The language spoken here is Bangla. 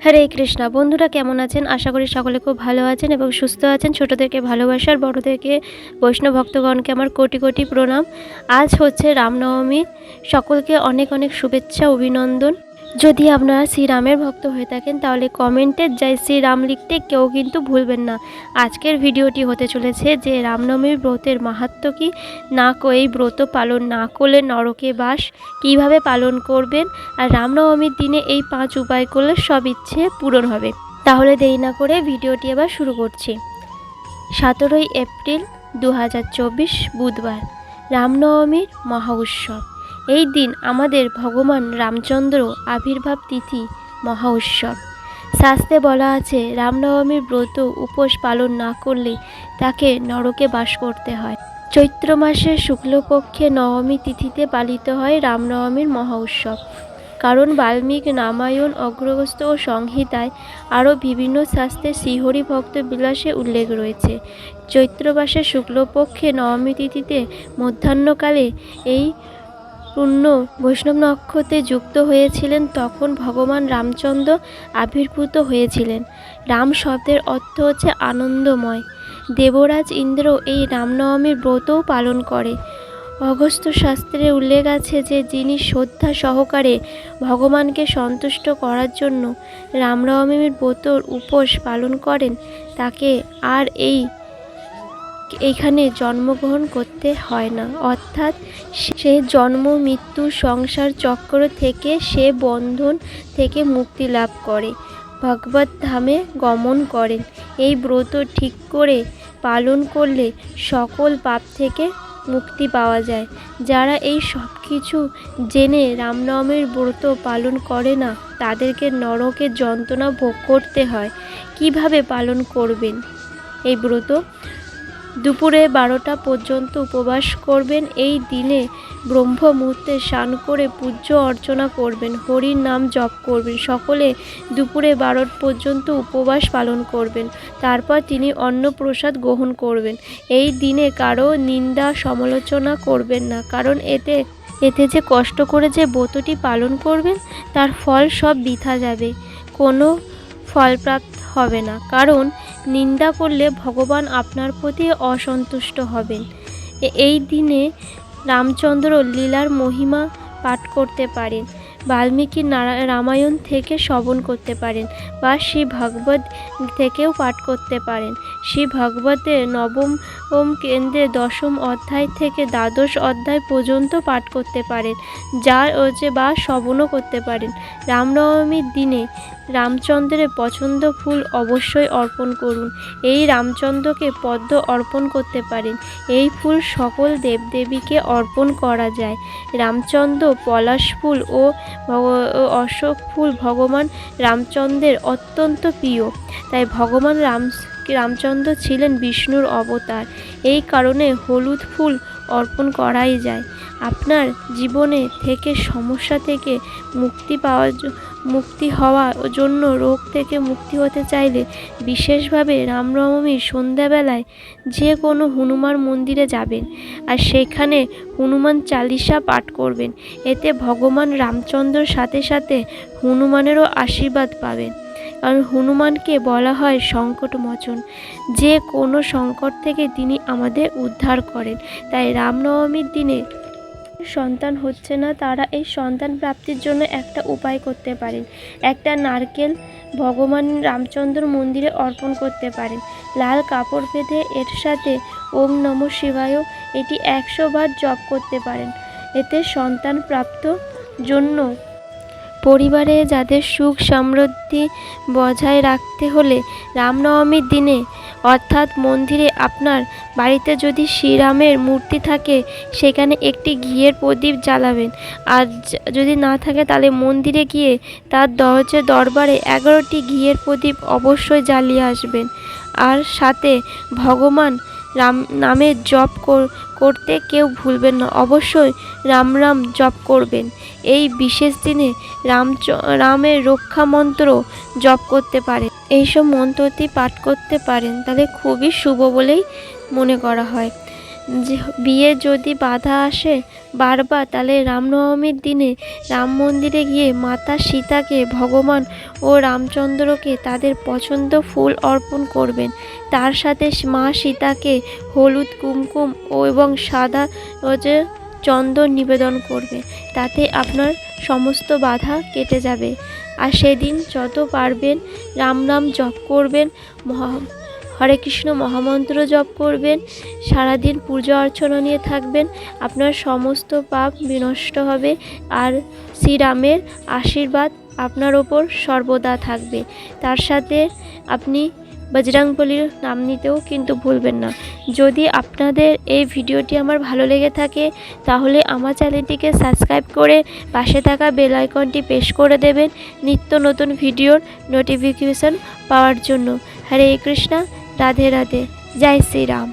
হরে কৃষ্ণা। বন্ধুরা কেমন আছেন? আশা করি সকলে খুব ভালো আছেন এবং সুস্থ আছেন। ছোটদেরকে ভালোবাসার, বড়দেরকে বৈষ্ণব ভক্তগণকে আমার কোটি কোটি প্রণাম। আজ হচ্ছে রামনবমী। সকলকে অনেক অনেক শুভেচ্ছা, অভিনন্দন। যদি আপনারা শ্রীরামের ভক্ত হয়ে থাকেন তাহলে কমেন্টে জয় শ্রীরাম লিখতে কেউ কিন্তু ভুলবেন না। আজকের ভিডিওটি হতে চলেছে যে রামনবমীর ব্রতের মাহাত্ম্য কী, এই ব্রত পালন না করলে নরকে বাস, কিভাবে পালন করবেন, আর রামনবমীর দিনে এই 5 উপায় করলে সব ইচ্ছে পূরণ হবে। তাহলে দেরি না করে ভিডিওটি এবার শুরু করছি। 17 এপ্রিল 2024 বুধবার, রামনবমীর মহা উৎসব। এই দিন আমাদের ভগবান রামচন্দ্র আবির্ভাব তিথি মহা উৎসব। শাস্ত্রে বলা আছে রামনবমীর ব্রত উপোস পালন না করলে তাকে নরকে বাস করতে হয়। চৈত্র মাসের শুক্লপক্ষে নবমী তিথিতে পালিত হয় রামনবমীর মহা উৎসব। কারণ বাল্মীকি রামায়ণ, অগ্রগস্ত ও সংহিতায় আরও বিভিন্ন শাস্ত্রে শ্রীহরি ভক্ত বিলাসে উল্লেখ রয়েছে। চৈত্র মাসের শুক্লপক্ষে নবমী তিথিতে মধ্যাহ্নকালে এই পূর্ণ বৈষ্ণব নক্ষত্রে যুক্ত হয়েছিলেন, তখন ভগবান রামচন্দ্র আবির্ভূত হয়েছিলেন। রাম শব্দের অর্থ হচ্ছে আনন্দময়। দেবরাজ ইন্দ্র এই রামনবমীর ব্রতও পালন করে। অগস্ত্য শাস্ত্রে উল্লেখ আছে যে যিনি শ্রদ্ধা সহকারে ভগবানকে সন্তুষ্ট করার জন্য রামনবমীর ব্রতর উপোস পালন করেন তাকে আর এইখানে জন্মগ্রহণ করতে হয় না, অর্থাৎ সে জন্ম মৃত্যু সংসার চক্র থেকে সে বন্ধন থেকে মুক্তি লাভ করে ভগবত ধামে গমন করেন। এই ব্রত ঠিক করে পালন করলে সকল পাপ থেকে মুক্তি পাওয়া যায়। যারা এই সব কিছু জেনে রামনবমীর ব্রত পালন করে না তাদেরকে নরকের যন্ত্রণা ভোগ করতে হয়। কিভাবে পালন করবেন এই ব্রত? দুপুরে 12টা পর্যন্ত উপবাস করবেন। এই দিনে ব্রহ্ম মুহূর্তে স্নান করে পূজা অর্চনা করবেন, হরির নাম জপ করবেন। সকলে দুপুরে 12টা পর্যন্ত উপবাস পালন করবেন। তারপর তিনি অন্নপ্রসাদ গ্রহণ করবেন। এই দিনে কারো নিন্দা সমালোচনা করবেন না, কারণ এতে যে কষ্ট করে যে ব্রতটি পালন করবেন তার ফল সব বৃথা যাবে, কোনো ফলপ্রাপ্ত হবে না। কারণ নিন্দা করলে ভগবান আপনার প্রতি অসন্তুষ্ট হবেন। এই দিনে রামচন্দ্র লীলার মহিমা পাঠ করতে পারেন, বাল্মীকি রামায়ণ থেকে শ্রবণ করতে পারেন বা শ্রী ভাগবত থেকেও পাঠ করতে পারেন। শ্রী ভাগবতের নবম কেন্দ্রে 10ম অধ্যায় থেকে 12শ অধ্যায় পর্যন্ত পাঠ করতে পারেন, বা শ্রবণও করতে পারেন। রামনবমীর দিনে রামচন্দ্রের পছন্দ ফুল অবশ্যই অর্পণ করুন। এই রামচন্দ্রকে পদ্ম অর্পণ করতে পারেন। এই ফুল সকল দেবদেবীকে অর্পণ করা যায়। রামচন্দ্র পলাশ ফুল ও অশোক ফুল ভগবান রামচন্দ্রের অত্যন্ত প্রিয়, তাই ভগবান রামচন্দ্র ছিলেন বিষ্ণুর অবতার। এই কারণে হলুদ ফুল অর্পণ করাই যায়। আপনার জীবনে থেকে সমস্যা থেকে মুক্তি হওয়ার জন্য, রোগ থেকে মুক্তি হতে চাইলে বিশেষভাবে রামনবমীর সন্ধ্যাবেলায় যে কোনো হনুমান মন্দিরে যাবেন আর সেখানে হনুমান চালিসা পাঠ করবেন। এতে ভগবান রামচন্দ্রর সাথে সাথে হনুমানেরও আশীর্বাদ পাবেন। কারণ হনুমানকে বলা হয় সংকটমোচন, যে কোনো সংকট থেকে তিনি আমাদের উদ্ধার করেন। তাই রামনবমীর দিনে সন্তান হচ্ছে না তারা এই সন্তান প্রাপ্তির জন্য একটা উপায় করতে পারেন। একটা নারকেল ভগবান রামচন্দ্র মন্দিরে অর্পণ করতে পারেন। লাল কাপড় বেঁধে এর সাথে ওম নমঃ শিবায় এটি 100 বার জপ করতে পারেন। এতে সন্তান প্রাপ্ত জন্য পরিবারে যাদের সুখ সমৃদ্ধি বজায় রাখতে হলে রামনবমীর দিনে, অর্থাৎ মন্দিরে, আপনার বাড়িতে যদি শ্রীরামের মূর্তি থাকে সেখানে একটি ঘিয়ের প্রদীপ জ্বালাবেন। আর যদি না থাকে তাহলে মন্দিরে গিয়ে তার দরবারে 11টি ঘিয়ের প্রদীপ অবশ্যই জ্বালিয়ে আসবেন। আর সাথে ভগবান রাম নামের জপ করতে কেউ ভুলবেন না, অবশ্যই রাম রাম জপ করবেন। এই বিশেষ দিনে রামের রক্ষা মন্ত্র জপ করতে পারেন। এইসব মন্ত্রটি পাঠ করতে পারেন তাহলে খুবই শুভ বলেই মনে করা হয়। যে বিয়ে যদি বাধা আসে বারবার, তাহলে রামনবমীর দিনে রাম মন্দিরে গিয়ে মাতা সীতাকে ভগবান ও রামচন্দ্রকে তাদের পছন্দ ফুল অর্পণ করবেন। তার সাথে মা সীতাকে হলুদ কুমকুম এবং সাদা যে চন্দন নিবেদন করবে, তাতে আপনার সমস্ত বাধা কেটে যাবে। আর সেদিন যত পারবেন রাম নাম জপ করবেন, হরে কৃষ্ণ মহামন্ত্র জপ করবেন, সারাদিন পূজা অর্চনা নিয়ে থাকবেন, আপনার সমস্ত পাপ বিনষ্ট হবে। আর শ্রীরামের আশীর্বাদ আপনার ওপর সর্বদা থাকবে। তার সাথে আপনি বজরংবলীর নাম নিতেও কিন্তু ভুলবেন না। যদি আপনাদের এই ভিডিওটি আমার ভালো লেগে থাকে, তাহলে আমার চ্যানেলটিকে সাবস্ক্রাইব করে পাশে থাকা বেল আইকনটি প্রেস করে দেবেন নিত্য নতুন ভিডিওর নোটিফিকেশন পাওয়ার জন্য। হরে কৃষ্ণা, রাধে রাধে, জয় শ্রীরাম।